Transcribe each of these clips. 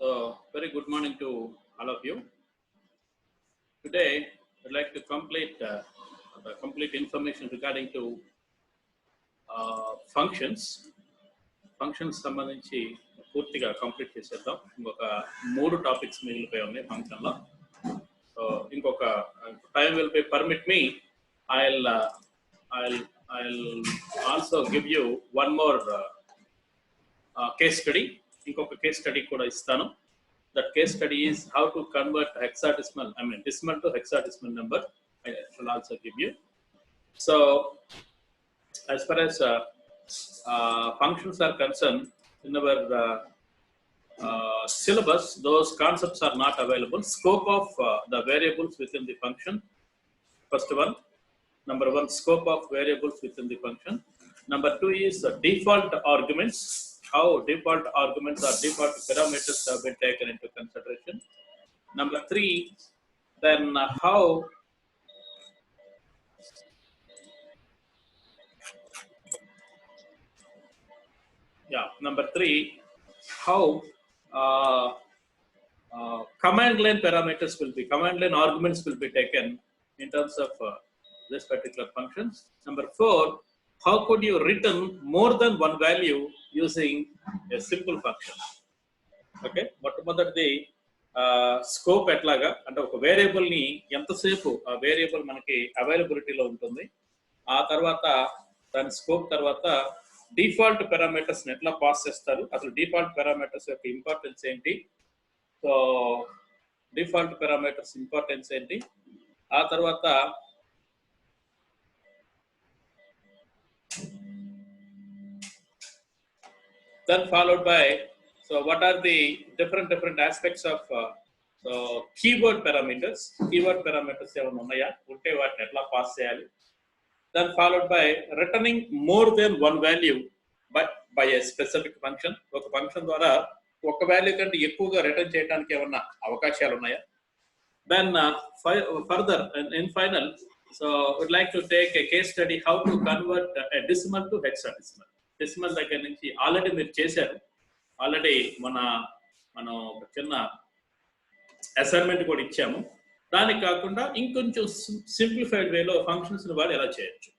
So, very good morning to all of you. Today, I'd like to complete the complete information regarding to functions. Functions సంబంధించి పూర్తిగా complete చేసేద్దాం. ఇంకొక 3 topics మిగిలిపోయి ఉన్నాయి ఫంక్షన్లో. So ఇంకొక time will be permit me. I'll also give you one more case study. ఇంకొక case study కూడా ఇస్తాను. That case study is how to convert decimal to hexadecimal number. I shall also give you. So, as far as functions are concerned, in our syllabus, those concepts are not available. Scope of the variables within the function. First one, number one, scope of variables within the function. Number two is default arguments. How default arguments or default parameters have been taken into consideration. Number three, then how number three, how command line parameters will be, command line arguments will be taken in terms of this particular functions. Number four, how could you return more than one value using a simple function? Okay, మొట్టమొదటిది scope ఎట్లాగా అంటే ఒక variable ని ఎంతసేపు ఆ variable మనకి అవైలబిలిటీలో ఉంటుంది, ఆ తర్వాత దాని స్కోప్ తర్వాత డిఫాల్ట్ పారామీటర్స్ ఎట్లా పాస్ చేస్తారు, అసలు డిఫాల్ట్ పారామీటర్స్ యొక్క ఇంపార్టెన్స్ ఏంటి, సో డిఫాల్ట్ పారామీటర్స్ ఇంపార్టెన్స్ ఏంటి, ఆ తర్వాత then followed by, so what are the different aspects of so keyword parameters ఏమైనా ఉన్నాయా, ఉంటే వాటిని ఎట్లా పాస్ చేయాలి. Then followed by returning more than one value but by a specific function. ఒక ఫంక్షన్ ద్వారా ఒక వాల్యూ కంటే ఎక్కువగా రిటర్న్ చేయడానికి ఏమన్నా అవకాశాలు ఉన్నాయా. Then further in final, so would like to take a case study how to convert a decimal to hexadecimal. Decimal దగ్గర నుంచి ఆల్రెడీ మీరు చేశారు. ఆల్రెడీ మనం ఒక చిన్న అసైన్మెంట్ కూడా ఇచ్చాము. దానికి కాకుండా ఇంకొంచెం సింప్లిఫైడ్ వేలో ఫంక్షన్స్ వాడు ఎలా చేయొచ్చు,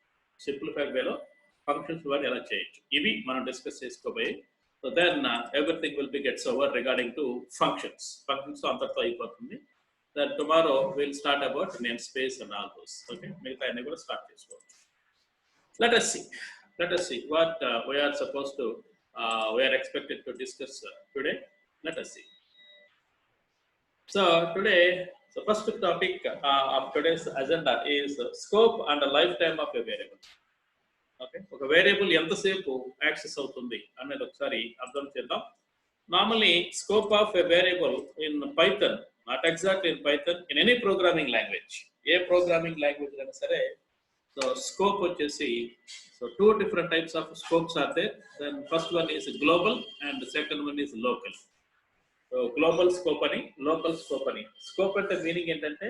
ఇవి మనం డిస్కస్ చేసుకోబోయే. So then everything will be gets over regarding to functions అంతటితో అయిపోతుంది. Then tomorrow will start about name space and all those. Okay, మిగతా అన్ని కూడా స్టార్ట్ చేసుకోవచ్చు. Let us see what we are supposed to, we are expected to discuss today. Let us see. So today, the first topic of today's agenda is scope and the lifetime of a variable. Okay, ఒక variable ఎంతసేపు access అవుతుంది అనేది ఒకసారి అర్థం చేద్దాం. Normally, scope of a variable in Python, not exactly in Python, in any programming language, A programming language అయినా సరే, so scope వచ్చేసి, so two different types of scopes are there. Then first one is global and the second one is local. So global scope ani, local scope ani. Scope ante meaning entante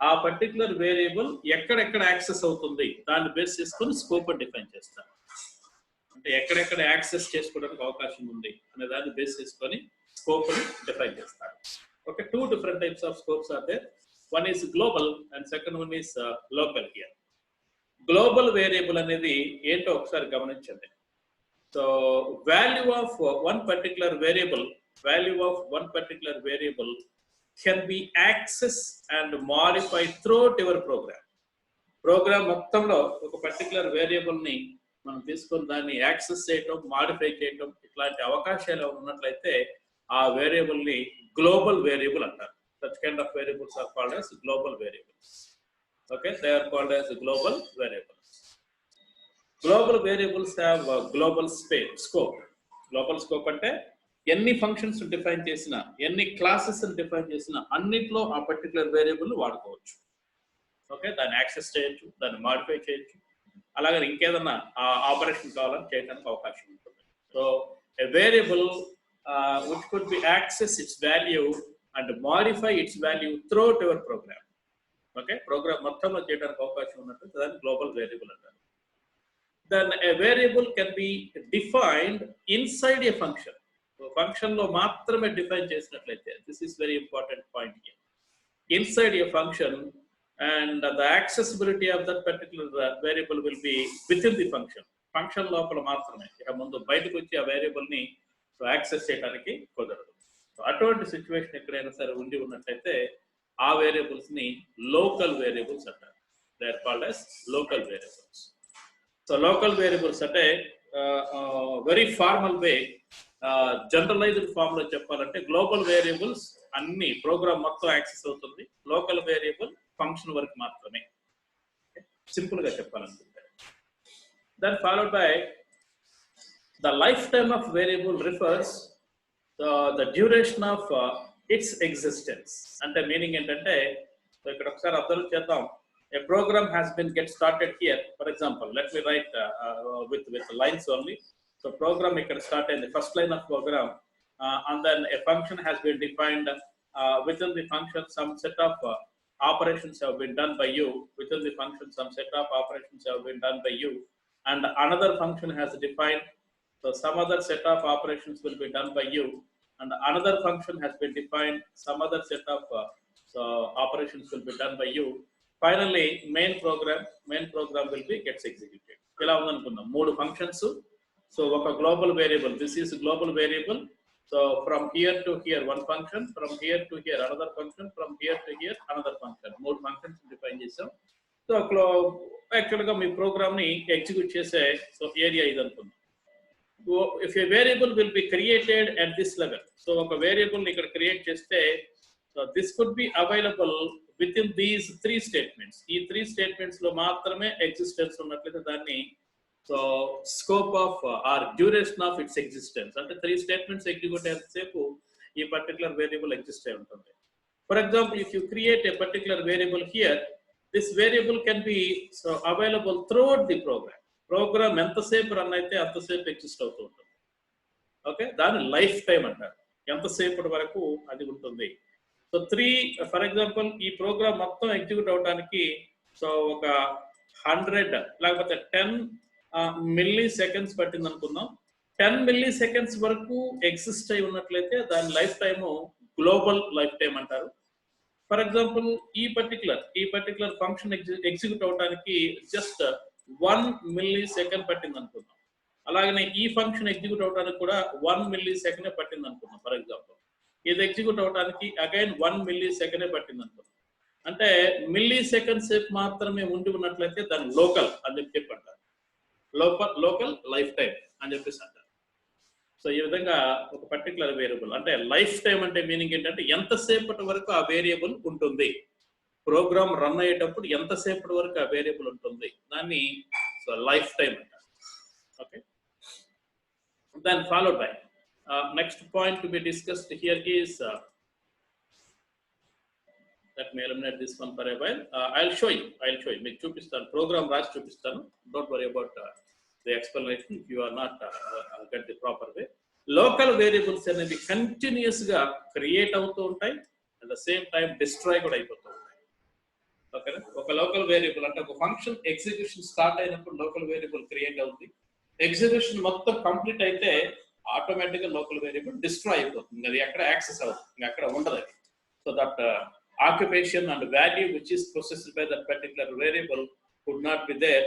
ఆ particular variable ఎక్కడెక్కడ access అవుతుంది దాన్ని base చేసుకొని scope define చేస్తారు. అంటే ఎక్కడెక్కడ access చేసుకోవడానికి అవకాశం ఉంది అనే దాన్ని బేస్ చేసుకొని స్కోప్ ని డిఫైన్ చేస్తారు. Okay, two different types of scopes are there. One is global and second one is local here. Global variable అనేది ఏంటో ఒకసారి గమనించండి. So value of one particular variable can be access and modify throughout your program మొత్తంలో ఒక particular variable ని మనం తీసుకొని దాన్ని యాక్సెస్ చేయటం, మాడిఫై చేయటం, ఇట్లాంటి అవకాశాలు ఉన్నట్లయితే ఆ వేరియబుల్ ని గ్లోబల్ వేరియబుల్ అంటారు. Such kind of variables are called as global variables. Okay, they are called as global variables. Global variables have a global scope. Global scope అంటే ఎన్ని ఫంక్షన్స్ డిఫైన్ చేసినా, ఎన్ని క్లాసెస్ డిఫైన్ చేసినా అన్నిట్లో ఆ particular variable వాడుకోవచ్చు. Okay, దాన్ని access చేయొచ్చు, దాన్ని మాడిఫై చేయొచ్చు, అలాగే ఇంకేదన్నా ఆపరేషన్ కావాలని చేయడానికి అవకాశం ఉంటుంది. So a variable which could be access its value and modify its value throughout your program. Okay, program మొత్తంలో చేయడానికి అవకాశం ఉన్నట్టు దాన్ని గ్లోబల్ వేరియబుల్ అంటారు. Then a variable can be defined inside a function. Function లో మాత్రమే డిఫైన్ చేసినట్లయితే, this is very important point here. Inside a function, and the accessibility of that particular variable will be within the function. Function లోపల మాత్రమే, ఇక ముందు బయటకు వచ్చి ఆ వేరియబుల్ ని యాక్సెస్ చేయడానికి కుదరదు. అటువంటి సిచ్యువేషన్ ఎక్కడైనా సరే ఉండి ఉన్నట్లయితే ఆ వేరియబుల్స్ ని లోకల్ వేరియబుల్స్ అంటారు. They are called as local variables. So local variables అంటే very formal way, generalized form లో చెప్పాలంటే గ్లోబల్ వేరియబుల్స్ అన్ని ప్రోగ్రామ్ మొత్తం యాక్సెస్ అవుతుంది, లోకల్ వేరియబుల్ ఫంక్షన్ వరకు మాత్రమే. సింపుల్ గా చెప్పాలనుకుంటే, then followed by the lifetime of variable refers the duration of its existence. అంటే మీనింగ్ ఏంటంటే, ఇక్కడ ఒకసారి అబ్జర్వ్ చేద్దాం. A program has been get started here. For example, let me write with lines only. So program can start in the first line of program, and then a function has been defined. Within the function, some set of operations have been done by you. Within the function, some set of operations have been done by you, and another function has defined. So some other set of operations will be done by you, and another function has been defined. Some other set of operations will be done by you. Finally, main program will be gets executed. ఇలా ఉందనుకుందాం, 3 functions. So ఒక global variable, this is global variable. So from here to here one function, from here to here another function, from here to here another function. 3 functions define చేసాం. So యాక్చువల్గా మీ programme ని execute చేసే area ఇది అనుకుందాం. If a variable will be created at this level, so ఒక variable ని ఇక్కడ create చేస్తే, so this could be available within these 3 statements. ఈ 3 statements లో మాత్రమే ఎగ్జిస్టెన్స్ ఉన్నట్లయితే దాన్ని so scope of or duration of its existence అంటే 3 స్టేట్మెంట్స్ ఎగ్జిక్యూట్ అయ్యేంతసేపు ఈ పర్టికులర్ వేరియబుల్ ఎగ్జిస్ట్ అయి ఉంటుంది. For example, if you create a particular variable here, this variable can be so available throughout the program. Program ఎంతసేపు run అయితే అంతసేపు exist అవుతూ ఉంటుంది. Okay, దాని లైఫ్ టైం అంటారు, ఎంతసేపటి వరకు అది ఉంటుంది. సో 3 ఫర్ ఎగ్జాంపుల్, ఈ ప్రోగ్రామ్ మొత్తం ఎగ్జిక్యూట్ అవడానికి సో ఒక 100 లేకపోతే 10 మిల్లీ సెకండ్స్ పట్టింది అనుకుందాం. 10 మిల్లీ సెకండ్స్ వరకు ఎగ్జిస్ట్ అయి ఉన్నట్లయితే దాని life time global life time అంటారు. ఫర్ ఎగ్జాంపుల్, ఈ పర్టికులర్ ఫంక్షన్ ఎగ్జిక్యూట్ అవడానికి జస్ట్ 1 మిల్లీ సెకండ్ పట్టింది అనుకుందాం. అలాగనే ఈ ఫంక్షన్ ఎగ్జిక్యూట్ అవడానికి కూడా 1 మిల్లీ సెకండ్ పట్టింది అనుకుందాం. ఫర్ ఎగ్జాంపుల్, ఇది ఎగ్జిక్యూట్ అవడానికి అగైన్ 1 మిల్లీ సెకండ్ పట్టింది అనుకుందాం. అంటే మిల్లీ సెకండ్ సేపు మాత్రమే ఉండి ఉన్నట్లయితే దాన్ని లోకల్ అని చెప్పి అంటారు. లోకల్ లైఫ్ టైం అని చెప్పేసి అంటారు. సో ఈ విధంగా ఒక పర్టికులర్ వేరియబుల్ అంటే లైఫ్ టైం అంటే మీనింగ్ ఏంటంటే ఎంతసేపటి వరకు ఆ వేరియబుల్ ఉంటుంది, ప్రోగ్రామ్ రన్ అయ్యేటప్పుడు ఎంతసేపటి వరకు ఆ వేరియబుల్ ఉంటుంది, దాన్ని సో లైఫ్ టైం అంటారు. Okay, then followed by next point to be discussed here is let me eliminate this one for a while. I'll show you మీకు చూపిస్తాను, ప్రోగ్రామ్ రాసి చూపిస్తాను. Don't worry about the explanation if you are not get the proper way. Local variables అనేవి continuous గా create అవుతూ ఉంటాయి, at the same time destroy కూడా అయిపోతూ ఉంటాయి. ఓకేనా, ఒక లోకల్ వేరియబుల్ అంటే ఒక ఫంక్షన్ ఎగ్జిక్యూషన్ స్టార్ట్ అయినప్పుడు లోకల్ వేరియబుల్ క్రియేట్ అవుతుంది. ఎగ్జిక్యూషన్ మొత్తం కంప్లీట్ అయితే ఆటోమేటిక్ గా లోకల్ వేరియబుల్ డిస్ట్రాయ్ అయిపోతుంది, అది ఎక్కడ యాక్సెస్ అవుతుంది, అక్కడ ఉండదు అది. So that occupation and value which is processed by that particular variable could not be there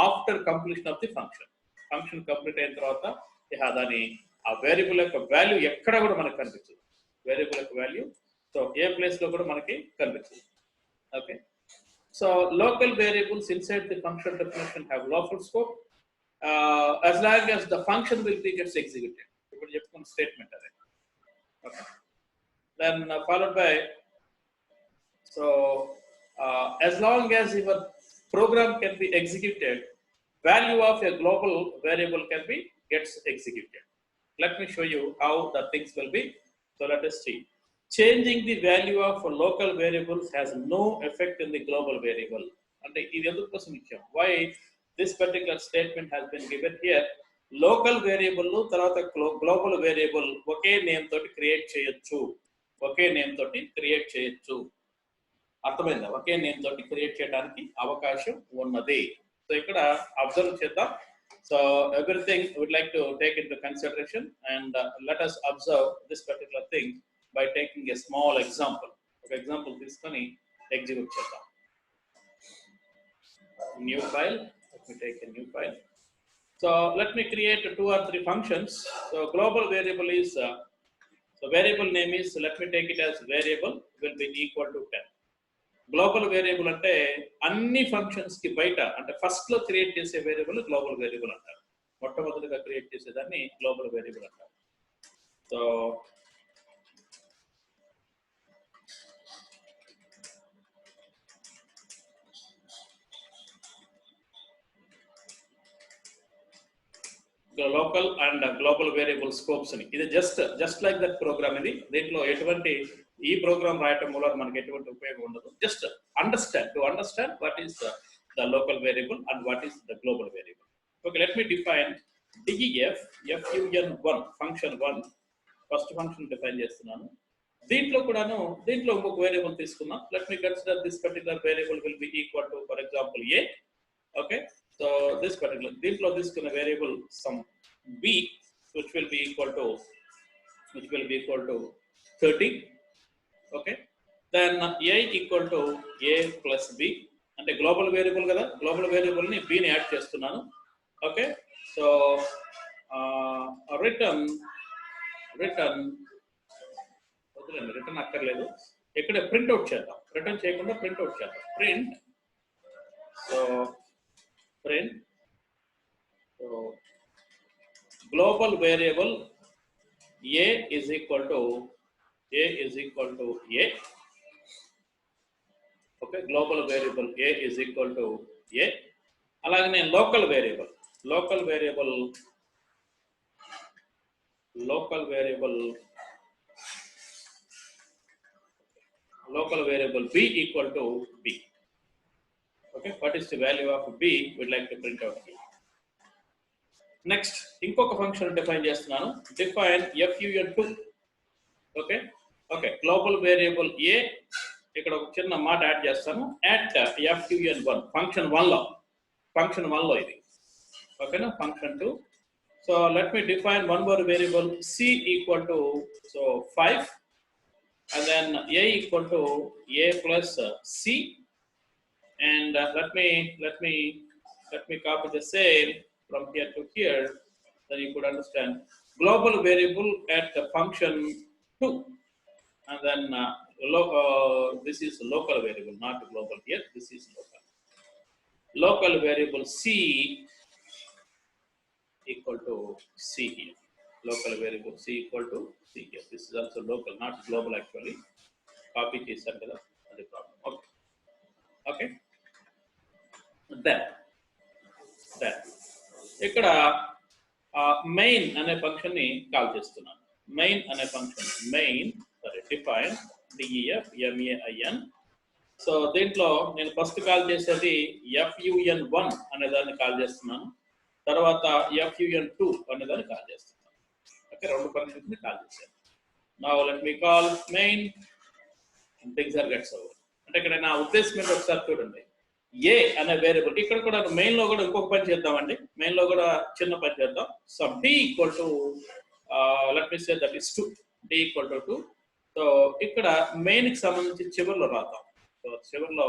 after completion of the function. Function complete అయిన తర్వాత దాని ఆ వేరియబుల్ యొక్క వాల్యూ ఎక్కడ కూడా మనకు కనిపించదు. వేరియబుల్ యొక్క వాల్యూ సో ఏ ప్లేస్ లో కూడా మనకి కనిపించదు. Okay, so local variables inside the function definition have local scope as long as the function will be gets executed. ఇప్పుడు చెప్పుకున్న స్టేట్మెంట్ అదే. Okay, then followed by so as long as your program can be executed, value of a global variable can be gets executed. Let me show you how the things will be. So let us see. Changing the value of local variables has no effect in the global variable. అంటే ఇది ఎందుకు కోసం ఇచ్చాం, why this particular statement has been given here. Local variable తర్వాత global variable ఒకే name తోటి create చేయొచ్చు, అర్థమైందా? ఒకే name తోటి క్రియేట్ చేయడానికి అవకాశం ఉన్నది. సో ఇక్కడ అబ్జర్వ్ చేద్దాం. So everything we would like to take into consideration, and let us observe this particular thing by taking a small example. ఒక ఎగ్జాంపుల్ తీసుకొని ఎగ్జిక్యూట్ చేద్దాం. New file. Let me take a new file. So let me create 2 or 3 functions. So global variable is so variable name is, let me take it as variable will be equal to 10. Global variable అంటే అన్ని functions కి బయట అంటే first లో create చేసే variable global variable అంటారు. మొట్టమొదటిగా create చేసేదాన్ని గ్లోబల్ వేరియబుల్ అంటారు. So local and global variable scopes అని, ఇది జస్ట్ లైక్ దట్ ప్రోగ్రామ్. ఇది దీంట్లో ఎటువంటి ఈ ప్రోగ్రామ్ రాయటం మూలం మనకి ఎటువంటి ఉపయోగం ఉండదు. Just understand what is the local variable and what is the global variable. Okay, let me define def fun1 function 1 first function define చేస్తున్నాను. దీంట్లో ఇంకొక వేరియబుల్ తీసుకున్నాం. Let me consider this particular variable will be equal to for example a. Okay, so this particular దీంట్లో తీసుకున్న variable some b which will be equal to 30. okay, then a equal to a plus b అంటే global variable కదా, global variable ని b ని add చేస్తున్నాను. Okay, so return అక్కర్లేదు, ఇక్కడ print out చేద్దాం. రిటర్న్ చేయకుండా ప్రింట్ అవుట్ చేద్దాం. Print global variable a is equal to a. okay, global variable a is equal to a. అలాగే local variable b equal to b. okay, what is the value of b we'd like to print out here. Next ఇంకొక function define చేస్తున్నాను. Define fun2. Okay, global variable a, ఇక్కడ ఒక చిన్న మాట add చేస్తాను. at fun1 function 1 లో ఇది. ఓకేనా, function 2. So let me define one more variable c equal to 5 and then a equal to a plus c, and let me copy the same from here to here, then you could understand. Global variable at the function 2, and then this is local variable, not global here, this is local variable c equal to c here. Local variable c equal to c here. This is also local, not global actually. Copy చేశాను కదా, అది problem. Okay, then ఇక్కడ main అనే function ని call చేస్తున్నాను. Define def main. So దీంట్లో నేను first call చేసేది fun1 అనే దాన్ని కాల్ చేస్తున్నాను. తర్వాత fun2 అనే దాన్ని కాల్ చేస్తున్నాను. ఓకే, రెండు ఫంక్షన్స్ ని కాల్ చేశాను. Now let me call main and things are gets over. అంటే ఇక్కడ నా ఉద్దేశం ఏంటో ఒకసారి చూడండి. ఏ అనే వేరియబుల్ ఇక్కడ కూడా మెయిన్ లో కూడా ఇంకొక పని చేద్దామండి. మెయిన్ లో కూడా చిన్న పని చేద్దాం. Some d equal to let me say that is 2, d equal to 2. So ఇక్కడ మెయిన్ కి సంబంధించి చివరిలో రాద్దాం. సో చివరిలో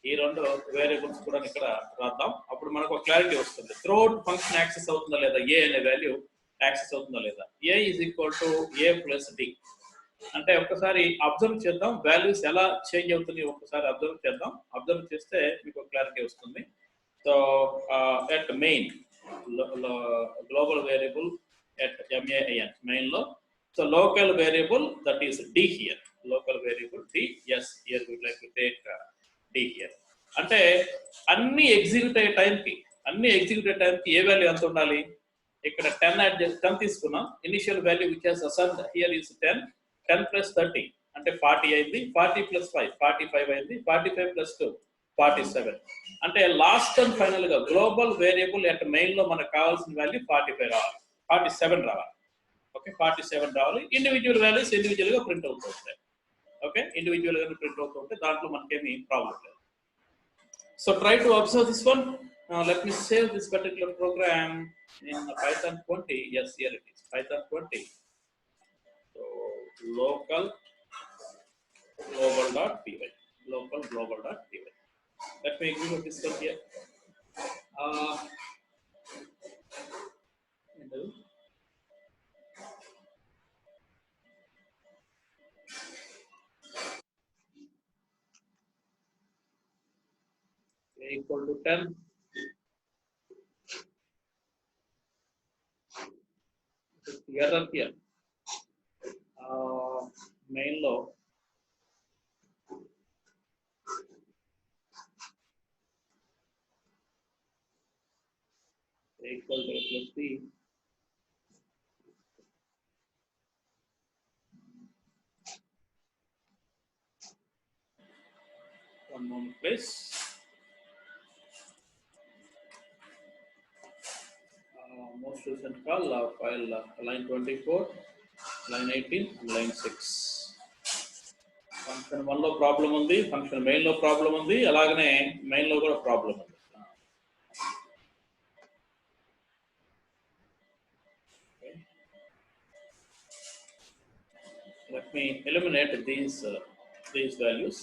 ఈ రెండు వేరియబుల్స్ కూడా ఇక్కడ రాద్దాం. అప్పుడు మనకు ఒక క్లారిటీ వస్తుంది. త్రోట్ ఫంక్షన్ యాక్సెస్ అవుతుందా లేదా, ఏ అనే వాల్యూ యాక్సెస్ అవుతుందా లేదా. a is equal to a plus d అంటే ఒక్కసారి అబ్జర్వ్ చేద్దాం, వాల్యూస్ ఎలా చేంజ్ అవుతుంది ఒక్కసారి అబ్జర్వ్ చేస్తే మీకు క్లారిటీ వస్తుంది. So at main global variable at main main లో, so local variable that is d here. Local variable d, yes here we would like to take d here. అంటే అన్ని execute అయ్యే టైంకి ఏ వాల్యూ ఎంత ఉండాలి. ఇక్కడ 10 తీసుకున్నాం. Initial value which has assigned here is 10 plus 30 అంటే 40 అయింది. 40 ప్లస్ 5 45 అయింది. 45 ప్లస్ 2 47. అంటే లాస్ట్ అండ్ ఫైనల్ గా గ్లోబల్ వేరియబుల్ ఎట్ మెయిన్ లో మనకు కావాల్సిన వాల్యూ 45 రావాలి, 47 రావాలి. ఓకే, 47 రావాలి. ఇండివిజువల్ వాల్యూస్ ఇండివిజువల్ గా ప్రింట్ అవుతూ ఉంటాయి. ఓకే, ఇండివిజువల్ గా ప్రింట్ అవుతూ ఉంటే దాంట్లో మనకేమీ ప్రాబ్లం లేదు. So try to observe this one. Now let me save this particular program in Python 20. Yes, here it is, Python 20. So local global.py, local global.py. Let me execute this one here. Uh, equal to 10. Error here. Main law equal to a plus b. One moment, please. Most recent call file line 24, line 18, and line 6. Function 1 లో problem ఉంది, function main లో problem ఉంది, అలాగనే main లో కూడా problem ఉంది. Let me eliminate these values.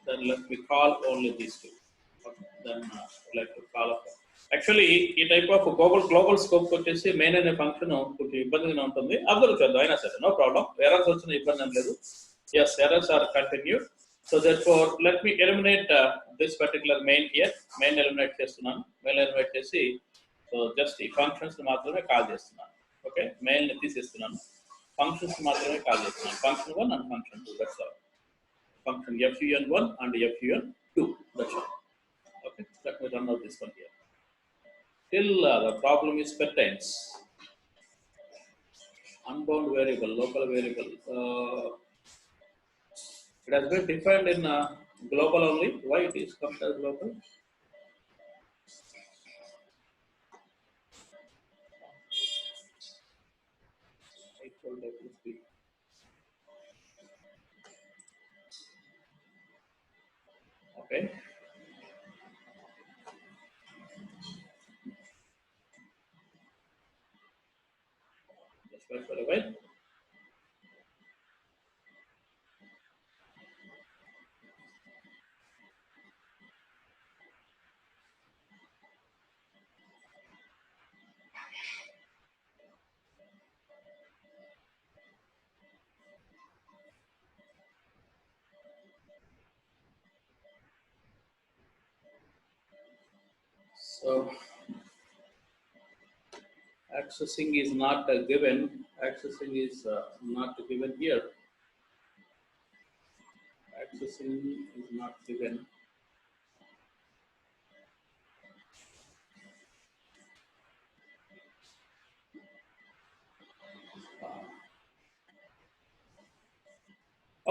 Then let me call only these two. Okay. Then let me call up. Actually, ఈ type of global scope వచ్చేసి మెయిన్ అనే ఫంక్షన్ కొంచెం ఇబ్బందిగా ఉంటుంది. అబ్జర్వ్ చేద్దాం అయినా సరే, నో ప్రాబ్లం. ఎర్రర్స్ వచ్చిన ఇబ్బంది ఏం లేదు. Yes, errors are continued. So therefore, let me eliminate this particular main here. Main eliminate చేస్తున్నాను. Main eliminate చేసి, so just ఈ functions మాత్రమే కాల్ చేస్తున్నాను. Okay, main ని తీసేస్తున్నాను. Functions మాత్రమే కాల్ చేస్తున్నాను. Function 1 and function 2. That's all. Function fun1 and fun2. That's all. Okay, let me run out this one here. Till the problem is pertains. Unbound variable, local variable. It has been defined in global only. Why it is comes as global? Okay. Just wait for a while. So accessing is not given. Accessing is not given here. Accessing is not given.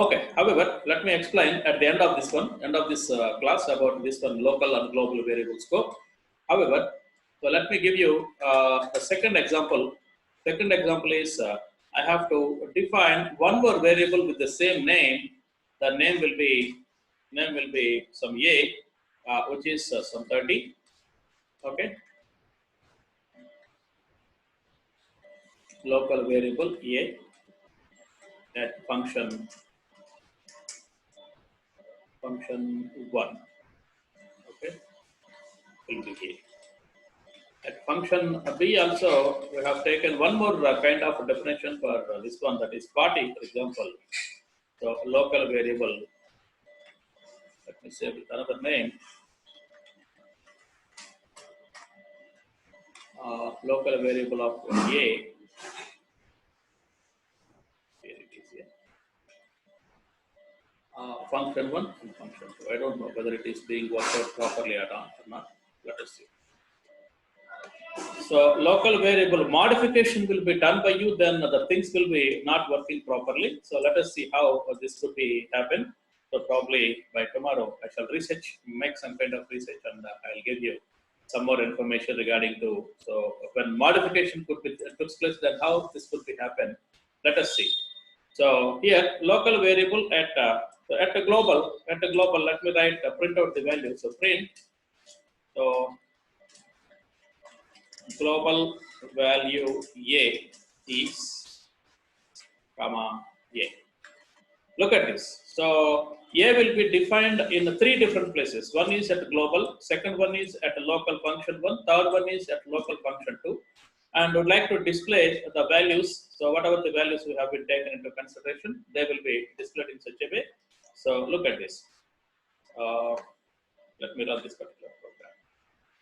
Okay. However, let me explain at the end of this one, end of this class about this one local and global variable scope. However, so let me give you the second example. Second example is I have to define one more variable with the same name. The name will be some a, which is some 30. Okay. Local variable a at function 1. Okay. Will be a. At function b also, we have taken one more kind of definition for this one, that is party, for example. So local variable, let me say with another name, local variable of a, here it is here, function 1 and function 2. I don't know whether it is being worked out properly or not. Let us see. So local variable modification will be done by you, then the things will be not working properly. So let us see how this could be happen. So probably by tomorrow I shall research, make some kind of research, and I'll give you some more information regarding to, so when modification could be took place, then how this could be happen. Let us see. So here local variable at a global, let me write print out the value. So print So global value A is comma A. Look at this. So A will be defined in 3 different places. One is at global, second one is at local function 1, third one is at local function 2. And would like to display the values. So whatever the values we have been taken into consideration, they will be displayed in such a way. So look at this. Let me run this particular program.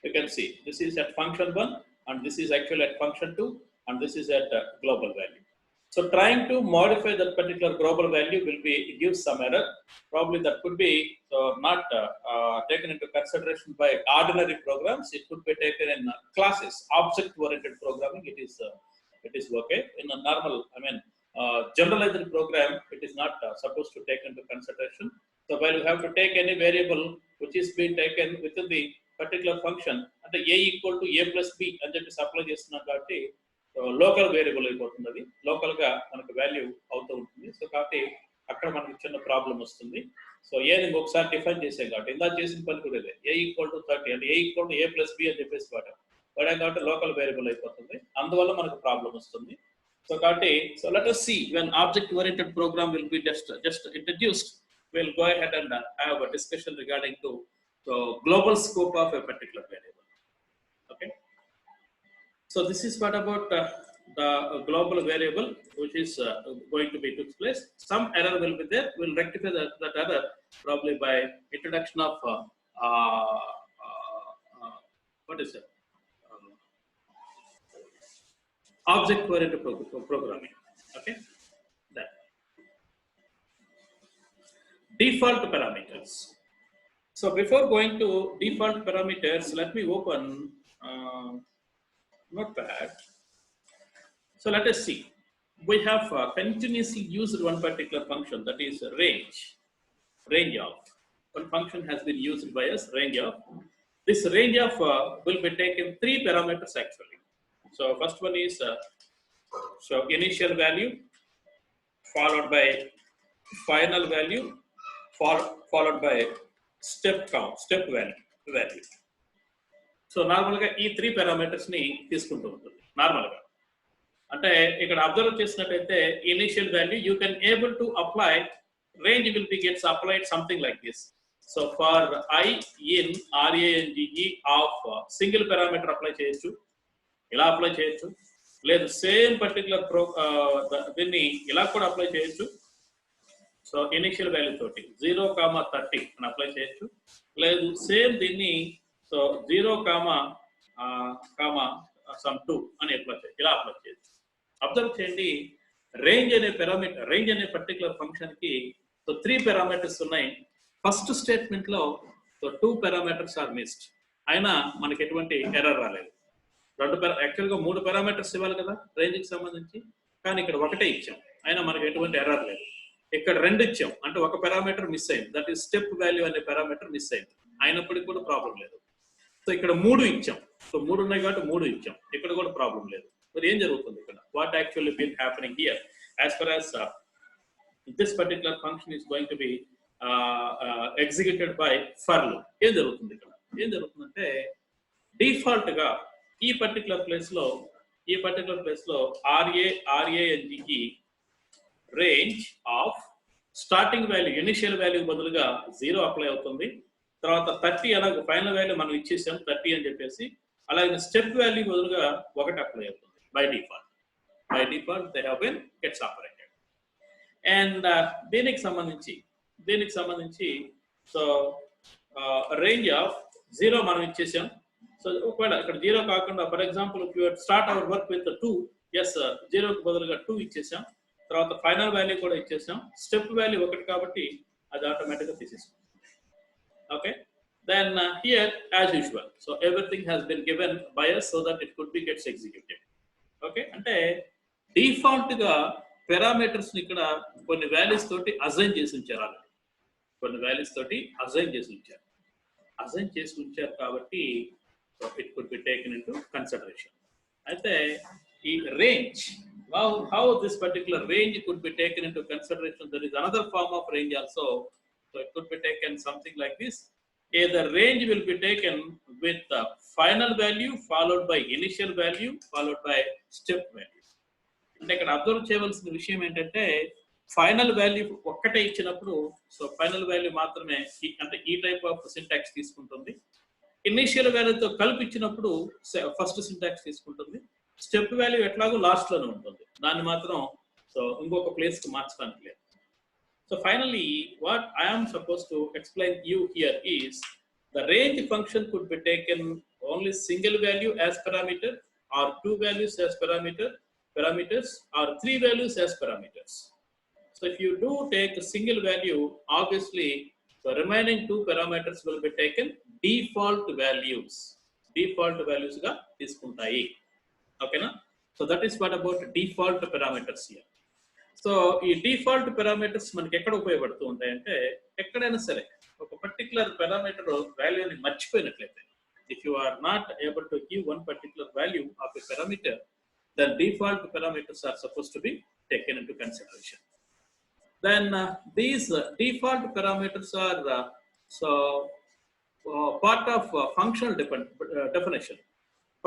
You can see this is at function 1 and this is actually at function 2 and this is at global value. So trying to modify that particular global value will be give some error. Probably that could be not taken into consideration by ordinary programs. It could be taken in classes, object-oriented programming. It is okay. In a normal, generalized program, it is not supposed to take into consideration. So while you have to take any variable which is being taken within the particular function, and the a equal to a plus b అని చెప్పి supply చేస్తున్నాం కాబట్టి local variable అయిపోతుంది, అది local గా మనకు value అవుతూ ఉంటుంది. సో కాబట్టి అక్కడ మనకు చిన్న ప్రాబ్లం వస్తుంది. సో ఏని ఒకసారి డిఫైన్ చేసాం కాబట్టి ఇందా చేసిన పని కూడా ఇదే, ఏ ఈక్వల్ టు 30 అంటే A equal to A plus B అని చెప్పేసి వాడాం కాబట్టి లోకల్ వేరియబుల్ అయిపోతుంది, అందువల్ల మనకు ప్రాబ్లం వస్తుంది. సో కాబట్టి so let us see when object oriented program will be just introduced, we'll go ahead and have a discussion regarding to the global scope of a particular variable. Okay, so this is what about the global variable which is going to be took place. Some error will be there. We'll rectify that error probably by introduction of what is it, object oriented programming. Okay, that default parameters. So before going to default parameters, let me open Notepad. So let us see. We have continuously used one particular function, that is range of. One function has been used by us, range of. This range of will be taken 3 parameters actually. So first one is so initial value, followed by final value, followed by step count, step value. So నార్మల్గా ఈ 3 parameters ని తీసుకుంటూ ఉంటుంది నార్మల్గా. అంటే ఇక్కడ observe చేసినట్టయితే initial value you can able to apply, range will be gets applied something like this. So for I in R A N G E of single parameter apply చేయొచ్చు, ఇలా అప్లై చేయొచ్చు, లేదు సేమ్ పర్టికులర్ దీన్ని ఇలా కూడా అప్లై చేయొచ్చు. సో ఇనిషియల్ వాల్యూ తోటి 0,30 అని అప్లై చేయొచ్చు, లేదు సేమ్ దీన్ని సో 0,2 అని అప్లై చేయొచ్చు, ఇలా అప్లై చేయొచ్చు. అబ్జర్వ్ చేయండి, రేంజ్ అనే పారామీటర్, రేంజ్ అనే పర్టికులర్ ఫంక్షన్ కి సో 3 పారామీటర్స్ ఉన్నాయి. ఫస్ట్ స్టేట్మెంట్ లో సో 2 పారామీటర్స్ ఆర్ మిస్డ్, అయినా మనకి ఎటువంటి ఎర్రర్ రాలేదు. యాక్చువల్గా 3 పారామీటర్స్ ఇవ్వాలి కదా రేంజ్ కి సంబంధించి, కానీ ఇక్కడ ఒకటే ఇచ్చాం, అయినా మనకి ఎటువంటి ఎర్రర్ లేదు. ఇక్కడ 2 ఇచ్చాం అంటే ఒక పారామీటర్ మిస్ అయింది, దట్ ఈస్ స్టెప్ వాల్యూ అనే పారామీటర్ మిస్ అయింది, అయినప్పటికీ కూడా ప్రాబ్లం లేదు. సో ఇక్కడ 3 ఇచ్చాం, సో 3 ఉన్నాయి కాబట్టి 3 ఇచ్చాం, ఇక్కడ కూడా ప్రాబ్లం లేదు. మరి ఏం జరుగుతుంది ఇక్కడ, what actually been happening here as far as this particular function is going to be executed by for loop. ఏం జరుగుతుంది ఇక్కడ, ఏం జరుగుతుందంటే డిఫాల్ట్ గా ఈ పర్టికులర్ ప్లేస్ లో ఆర్ఏఎన్జికి range of starting value initial value బదులుగా 0 అప్లై అవుతుంది. తర్వాత 30 అలాగే ఫైనల్ వాల్యూ మనం ఇచ్చేసాం 30 అని చెప్పేసి, అలాగే స్టెప్ వాల్యూ బదులుగా 1 అప్లై అవుతుంది by default. They have been gets operated. And దీనికి సంబంధించి సో రేంజ్ ఆఫ్ 0 మనం ఇచ్చేసాం. సో ఒకవేళ ఇక్కడ 0 కాకుండా for example if you start our work with 2, ఎస్ 0కి బదులుగా 2 ఇచ్చేసాం, తర్వాత ఫైనల్ వాల్యూ కూడా ఇచ్చేసాం, స్టెప్ వాల్యూ 1 కాబట్టి అది ఆటోమేటిక్గా తీసేసాం. Okay, then here as usual, so everything has been given by us so that it could be gets executed. Okay, అంటే డిఫాల్ట్ గా పారామీటర్స్ ని ఇక్కడ కొన్ని వాల్యూస్ తోటి అసైన్ చేసి ఉంచారు, అసైన్ చేసి ఉంచారు కాబట్టి it could be taken into consideration. అయితే ఈ range, how this particular range could be taken into consideration, there is another form of range also. So it could be taken something like this. Either range will be taken with the final value followed by initial value followed by step value. అంటే ఇక్కడ observe చేయవలసిన విషయం ఏంటంటే final value ఒక్కటే ఇచ్చినప్పుడు so final value మాత్రమే అంటే ఈ టైప్ ఆఫ్ సింటాక్స్ తీసుకుంటుంది. ఇనిషియల్ వాల్యూతో కలిపి ఇచ్చినప్పుడు ఫస్ట్ సింటాక్స్ తీసుకుంటుంది. స్టెప్ వాల్యూ ఎట్లాగో లాస్ట్ లోనే ఉంటుంది, దాన్ని మాత్రం సో ఇంకొక ప్లేస్ కి మార్చడానికి లేదు. So finally what I am suppose to explain you here is the range function could be taken only single value as parameter or two values as parameters or three values as parameters. So if you do take a single value, obviously the remaining two parameters will be taken default values ga తీసుకుంటాయి. Okay na? So that is what about default parameters here. So ఈ default parameters మనకి ఎక్కడ ఉపయోగపడుతూ ఉంటాయంటే ఎక్కడైనా సరే ఒక particular parameter వాల్యూని మర్చిపోయినట్లయితే, if you are not able to give one particular value of a parameter, then default parameters are suppose to be taken into consideration. Then these default parameters are so part of functional definition.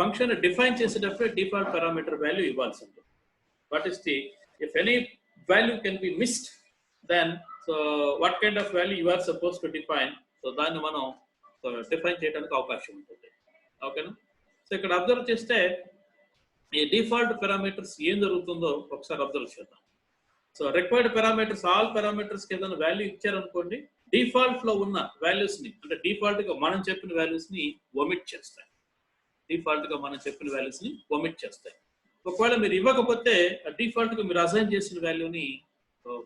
Function define చేసేటప్పుడు default parameter value ఇవ్వాల్సి ఉంటుంది. What is the if any value can be missed, then so what kind of value you are supposed to define, so దాన్ని మనం define చేయడానికి అవకాశం ఉంటుంది. ఓకేనా? So ఇక్కడ అబ్జర్వ్ చేస్తే ఈ డిఫాల్ట్ పారామీటర్స్ ఏం జరుగుతుందో ఒకసారి అబ్జర్వ్ చేద్దాం. So required parameters all parameters కి ఏదైనా వాల్యూ ఇచ్చారనుకోండి, డిఫాల్ట్ లో ఉన్న వాల్యూస్ ని అంటే డిఫాల్ట్ గా మనం చెప్పిన వాల్యూస్ ని ఒమిట్ చేస్తాయి. డిఫాల్ట్ గా మనం చెప్పిన వాల్యూస్ ని ఒమిట్ చేస్తాయి. ఒకవేళ మీరు ఇవ్వకపోతే డిఫాల్ట్ గా మీరు అసైన్ చేసిన వాల్యూని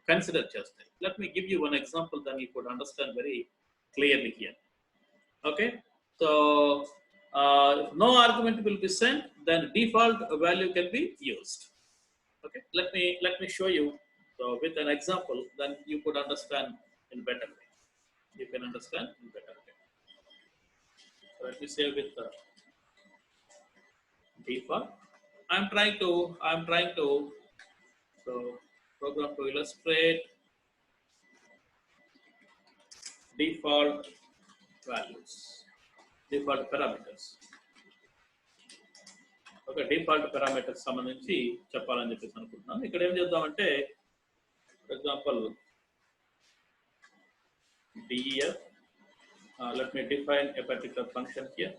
కన్సిడర్ చేస్తాయి. Let me give you one example, then you could understand very clearly here. Okay, so no argument will be sent, then default value can be used. Okay, let me show you with an example, then you could understand in better way. You can understand in better way. So let me say with default. I'm trying to so program to illustrate default values, default parameters. Okay, default parameters సంబంధించి చెప్పాలని చెప్పేసి అనుకుంటున్నాను. ఇక్కడ ఏం చేద్దామంటే for example def, let me define a particular function here.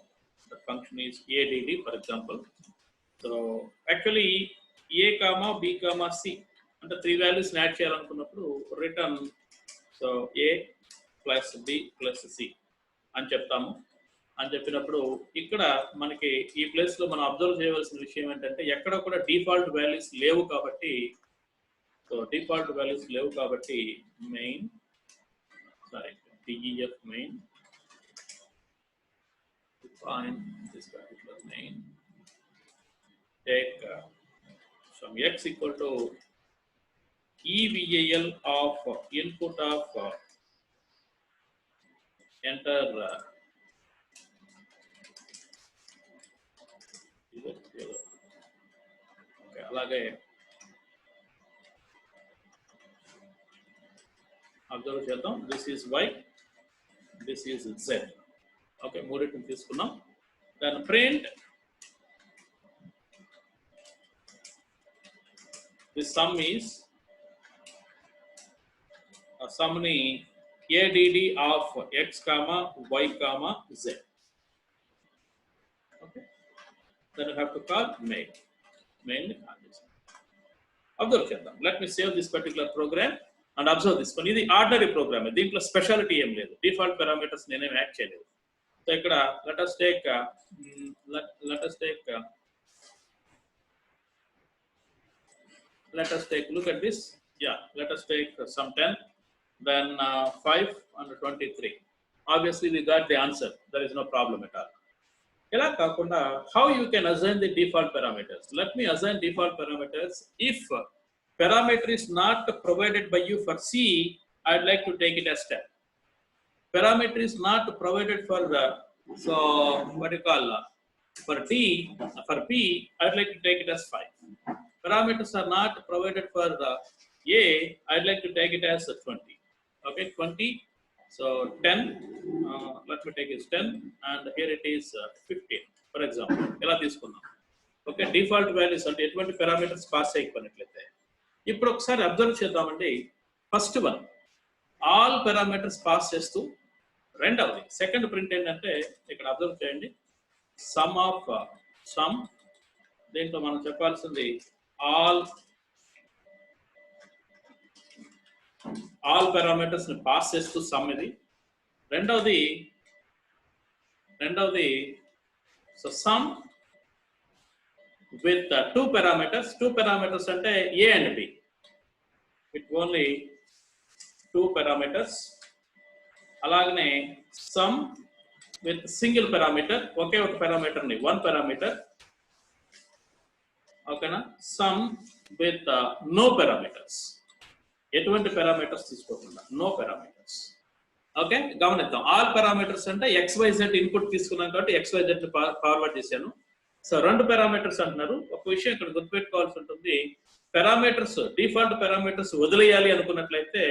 The function is add, for example. So actually a comma b comma c అంటే three values add చేయాలనుకున్నప్పుడు return so a plus b plus c అని చెప్తాము. అని చెప్పినప్పుడు ఇక్కడ మనకి ఈ place లో మనం అబ్జర్వ్ చేయవలసిన విషయం ఏంటంటే ఎక్కడ కూడా డిఫాల్ట్ వాల్యూస్ లేవు కాబట్టి, సో డిఫాల్ట్ వాల్యూస్ లేవు కాబట్టి main def main define this particular main, take some x equal to eval of input of enter okay, అలాగే అబ్జర్వ్ చేద్దాం. This is y, this is z. Okay, మూడింటిని తీసుకున్నాం. then print the sum is sum ni add of x comma y comma z. Okay, then you have to call main observe చేద్దాం. let me save this particular program and observe this one. ఇది ordinary programme, దీంట్లో speciality ఏం లేదు, default parameters నేనేం add చేయలేదు. So ఇక్కడ let us take look at this. Yeah, let us take some 10, then 5 and 23. Obviously we got the answer, there is no problem at all. ఇలా కాకుండా how you can assign the default parameters. Let me assign default parameters. If parameter is not provided by you for C, I'd like to take it as 10. Parameter is not provided for so what you call for B, I'd like to take it as 5. Parameters are not provided for A, I'd like to take it as 20. Okay, 20 So 10, let me take is 10 and here it is 15 for example. ఎలా తీసుకుందాం? Okay, default values అంటే ఎటువంటి parameters pass అయిపోయినట్లయితే ఇప్పుడు ఒకసారి observe చేద్దామండి. First one all parameters pass చేస్తూ, రెండవది second print ఏంటంటే ఇక్కడ అబ్జర్వ్ చేయండి, సమ్ ఆఫ్ సమ్, దీంట్లో మనం చెప్పాల్సింది ఆల్ పారామీటర్స్ ని పాస్ చేస్తూ సమ్ ఇది. రెండవది so sum with two parameters అంటే A and B, with only two parameters. అలాగనే సమ్ విత్ సింగిల్ పారామీటర్, ఒకే ఒక పారామీటర్ ని, వన్ పారామీటర్. ఓకేనా? సమ్ విత్ నో పారామీటర్స్, ఎటువంటి పారామీటర్స్ తీసుకోకుండా, నో పారామీటర్స్. ఓకే, గమనిద్దాం. ఆల్ పారామీటర్స్ అంటే XYZ ఇన్పుట్ తీసుకున్నాం కాబట్టి XYZ ని ఫార్వర్డ్ చేశాను. సో రెండు పారామీటర్స్ అంటున్నారు. ఒక విషయం ఇక్కడ గుర్తుపెట్టుకోవాల్సి ఉంటుంది, పారామీటర్స్, డిఫాల్ట్ పారామీటర్స్ వదిలేయాలి అనుకున్నట్లయితే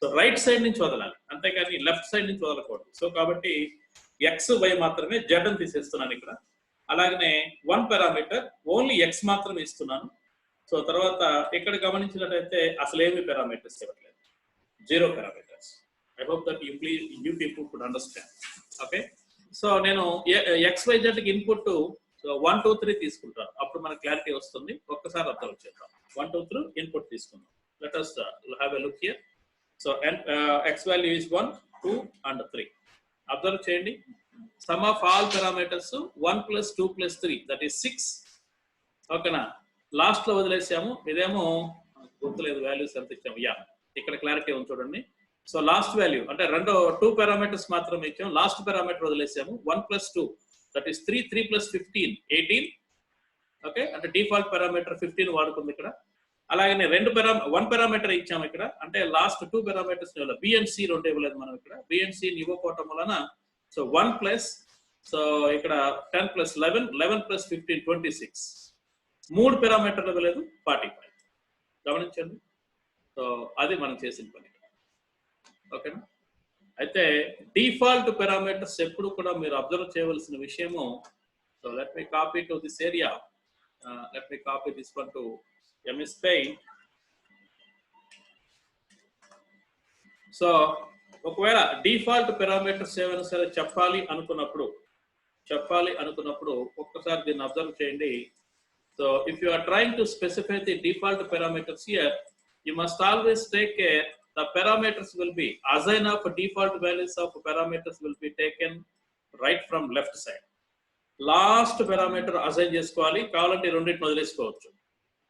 సో రైట్ సైడ్ నుంచి వదలాలి, అంతేకాని లెఫ్ట్ సైడ్ నుంచి వదలకూడదు. సో కాబట్టి XY మాత్రమే, Z అని తీసేస్తున్నాను ఇక్కడ. అలాగనే వన్ పారామీటర్ ఓన్లీ X మాత్రమే ఇస్తున్నాను. సో తర్వాత ఇక్కడ గమనించినట్లయితే అసలు ఏమి పారామీటర్స్ ఇవ్వట్లేదు, zero parameters. I hope that you people could understand. Okay, so నేను XYZ కి ఇన్పుట్ 1 2 3 తీసుకుంటాను, అప్పుడు మనకు క్లారిటీ వస్తుంది. ఒక్కసారి అబ్జర్వ్ చేద్దాం. 1 2 3 ఇన్పుట్ తీసుకుందాం. Let us have a look here. So X value is 1 2 and 3. Observe చేయండి, some of all parameters 1 + 2 + 3 that is 6. ఓకేనా? లాస్ట్ లో వదిలేసాము, ఇదేమో గుర్తులేదు వాల్యూస్ ఎంత ఇచ్చాము. యా, ఇక్కడ క్లారిటీ ఉంది చూడండి. సో లాస్ట్ వాల్యూ అంటే రెండో 2 పారామీటర్స్ మాత్రమే ఇచ్చాము, లాస్ట్ పారామీటర్ వదిలేసాము. 1 + 2 దట్ ఈస్ 3 3 + 15 18. ఓకే, అంటే డిఫాల్ట్ పారామీటర్ 15 వాడుకుంది ఇక్కడ. అలాగనే వన్ పారామీటర్ ఇచ్చాము ఇక్కడ, అంటే last 2 parameters B and C రెండు ఇవ్వలేదు మనం ఇక్కడ. B and C ఇవ్వకపోవటం వలన సో 1 ప్లస్, సో ఇక్కడ 10 + 11 11 + 15 26, 3 పారామీటర్లు ఇవ్వలేదు, 45. గమనించండి. సో అది మనం చేసిన పని. ఓకేనా? అయితే డిఫాల్ట్ పారామీటర్స్ ఎప్పుడు కూడా మీరు అబ్జర్వ్ చేయవలసిన విషయము. So let me copy to this area, let me copy this one to MS Paint. So ఒకవేళ డిఫాల్ట్ పారామీటర్స్ ఏమైనా సరే చెప్పాలి అనుకున్నప్పుడు ఒక్కసారి దీన్ని అబ్జర్వ్ చేయండి. So if you are trying to specify the default parameters here, you must always take care the parameters will be assign of default values of parameters will be taken right from left side. Last parameter assign చేసుకోవాలి, కావాలంటే రెండింటిని వదిలేసుకోవచ్చు.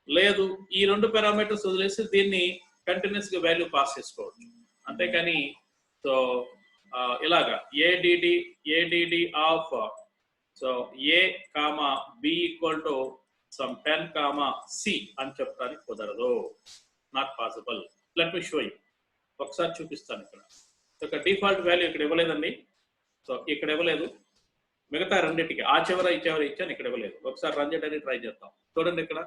లేదు, ఈ రెండు parameters వదిలేసి దీన్ని continuous గా value pass చేసుకోవచ్చు. అంతేకాని సో ఇలాగా ADD of so A, B = some 10, C అని చెప్పడానికి కుదరదు. Not possible. Let me show you. ఒకసారి చూపిస్తాను. ఇక్కడ డిఫాల్ట్ వాల్యూ ఇక్కడ ఇవ్వలేదండి. సో ఇక్కడ ఇవ్వలేదు, మిగతా రెండింటికి ఆ చివర ఈ చివర ఇచ్చాను, ఇక్కడ ఇవ్వలేదు. ఒకసారి రన్ చేయడానికి ట్రై చేద్దాం. చూడండి, ఇక్కడ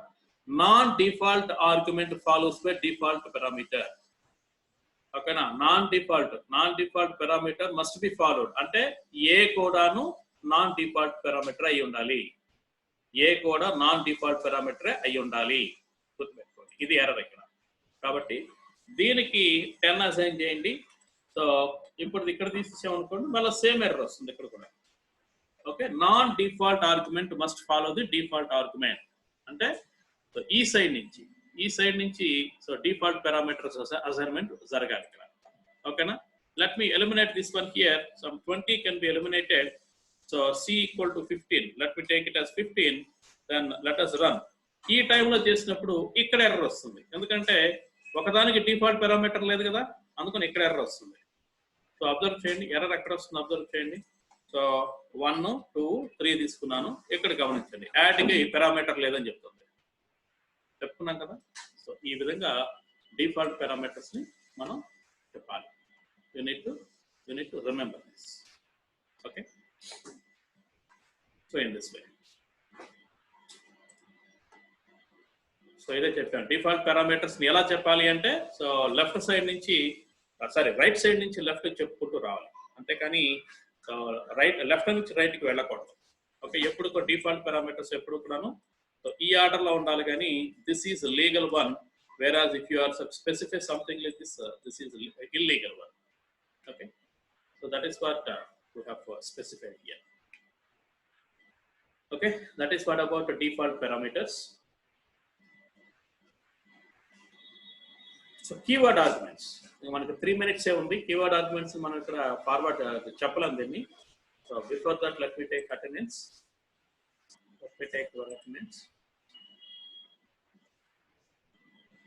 non default argument follows by default parameter. ఓకేనా? Non default parameter must be followed అంటే ఏ కూడాను నాన్ డిఫాల్ట్ పారామీటర్ అయి ఉండాలి. ఏ కూడా నాన్ డిఫాల్ట్ పారామీటరే అయి ఉండాలి. గుర్తుపెట్టుకోండి, ఇది ఎర్రర్ ఇక్కడ. కాబట్టి దీనికి 10 అసైన్ చేయండి. సో ఇప్పుడు ఇక్కడ తీసేసామనుకోండి, మళ్ళీ సేమ్ ఎర్రర్ వస్తుంది ఇక్కడ కూడా. Okay, non default argument must follow the default argument అంటే ఈ సైడ్ నుంచి సో డిఫాల్ట్ పారామీటర్స్ అసైన్మెంట్ జరగాలి ఇక్కడ. ఓకేనా? Let me eliminate this one here. Some 20 can be eliminated. So C = 15. Let me take it as 15. Then let us run. ఈ టైంలో చేసినప్పుడు ఇక్కడ ఎర్రర్ వస్తుంది, ఎందుకంటే ఒకదానికి డిఫాల్ట్ పారామీటర్ లేదు కదా, అందుకని ఇక్కడ ఎర్రర్ వస్తుంది. సో అబ్జర్వ్ చేయండి, ఎర్రర్ ఎక్కడ వస్తుంది అబ్జర్వ్ చేయండి. సో 1 2 3 తీసుకున్నాను, ఇక్కడ గమనించండి యాడ్కి పారామీటర్ లేదని చెప్పుకున్నాం కదా. సో ఈ విధంగా డిఫాల్ట్ పారామీటర్స్ ని మనం చెప్పాలి. You need to remember this. Okay, so in this way. So ఇదే చెప్పాను, డిఫాల్ట్ పారామీటర్స్ ని ఎలా చెప్పాలి అంటే సో లెఫ్ట్ సైడ్ నుంచి సారీ రైట్ సైడ్ నుంచి లెఫ్ట్ చెప్పుకుంటూ రావాలి, అంతేకాని లెఫ్ట్ నుంచి రైట్ కి వెళ్ళకూడదు. ఓకే, ఎప్పుడు డిఫాల్ట్ పారామీటర్స్ ఎప్పుడు కూడాను ఈ ఆర్డర్ లో ఉండాలి, కానీ this is legal one, whereas if you are specify something like this, this is illegal one. Okay, so that is what we have specified here. Okay, that is what about the default parameters. So keyword arguments, మనకు 3 minutes ఏ ఉంది. keyword arguments మనం ఇక్కడ forward చెప్పలేం దీన్ని. So before that let me take attendance.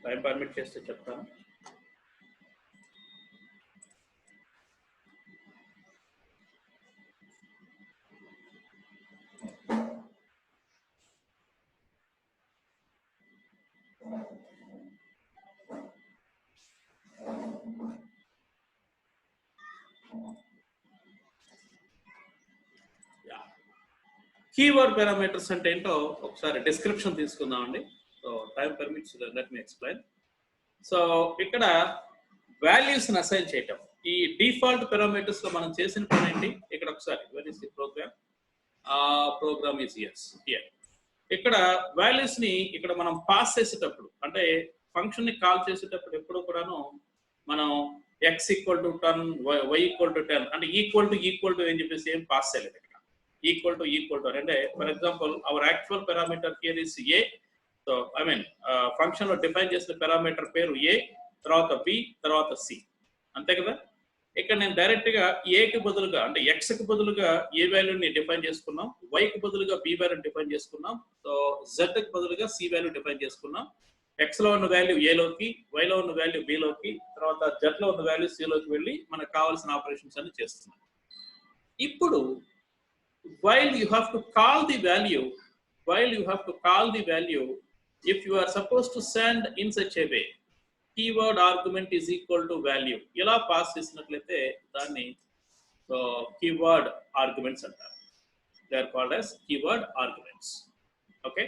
Time permit చేస్తే చెప్తాను. Keyword parameters అంటే ఏంటో ఒకసారి డిస్క్రిప్షన్ తీసుకుందామండి. So time permits, let me explain. So ఇక్కడ వాల్యూస్ ని అసైన్ చేయటం, ఈ డిఫాల్ట్ పారామీటర్స్ లో మనం చేసిన పని ఏంటి, ఇక్కడ ఒకసారి where is the program is here. ఇక్కడ వాల్యూస్ ని ఇక్కడ మనం పాస్ చేసేటప్పుడు, అంటే ఫంక్షన్ ని కాల్ చేసేటప్పుడు ఎప్పుడు కూడాను మనం x equal to 10, y equal to 10 అంటే ఈక్వల్ టు అని చెప్పేసి ఏం పాస్ చేయలేదు. ఇక్కడ ఈక్వల్ టు అంటే for example hour actual parameter here is a. So I mean function లో డిఫైన్ చేసిన పారామీటర్ పేరు a, తర్వాత b, తర్వాత c, అంతే కదా. ఇక్కడ నేను డైరెక్ట్ గా a కి బదులుగా అంటే x కి బదులుగా a వాల్యూని డిఫైన్ చేసుకున్నాం, y కి బదులుగా b వాల్యూని డిఫైన్ చేసుకున్నాం, సో z కి బదులుగా c వాల్యూ డిఫైన్ చేసుకున్నాం. x లో ఉన్న వాల్యూ a లోకి, y లో ఉన్న వాల్యూ b లోకి, తర్వాత z లో ఉన్న వాల్యూ c లోకి వెళ్ళి మనకు కావాల్సిన ఆపరేషన్స్ అన్ని చేస్తున్నాం. ఇప్పుడు while you have to call the value, if you are supposed to send in such a way, keyword argument is equal to value ఇలా పాస్ చేసినట్లయితే దాన్ని keyword arguments అంటారు. they are called as keyword arguments. ఓకే,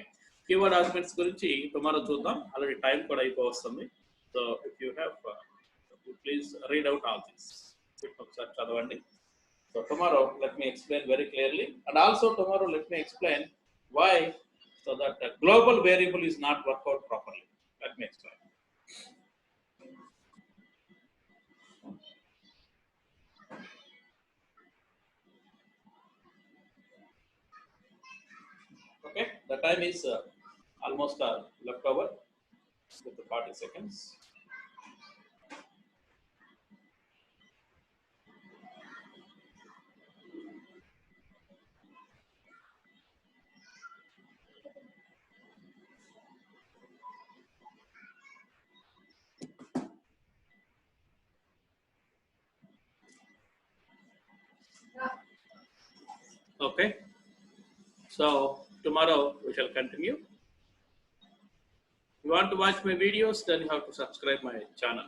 keyword arguments గురించి tomorrow చూద్దాం, already time కూడా అయిపోవస్తుంది. So if you have please read out all this, ఒకసారి చదవండి. So tomorrow let me explain very clearly, and also tomorrow let me explain why, so that the global variable is not worked out properly. Let me explain. Okay, the time is almost left over with 40 seconds. Okay, so tomorrow we shall continue. If you want to watch my videos, then you have to subscribe my channel.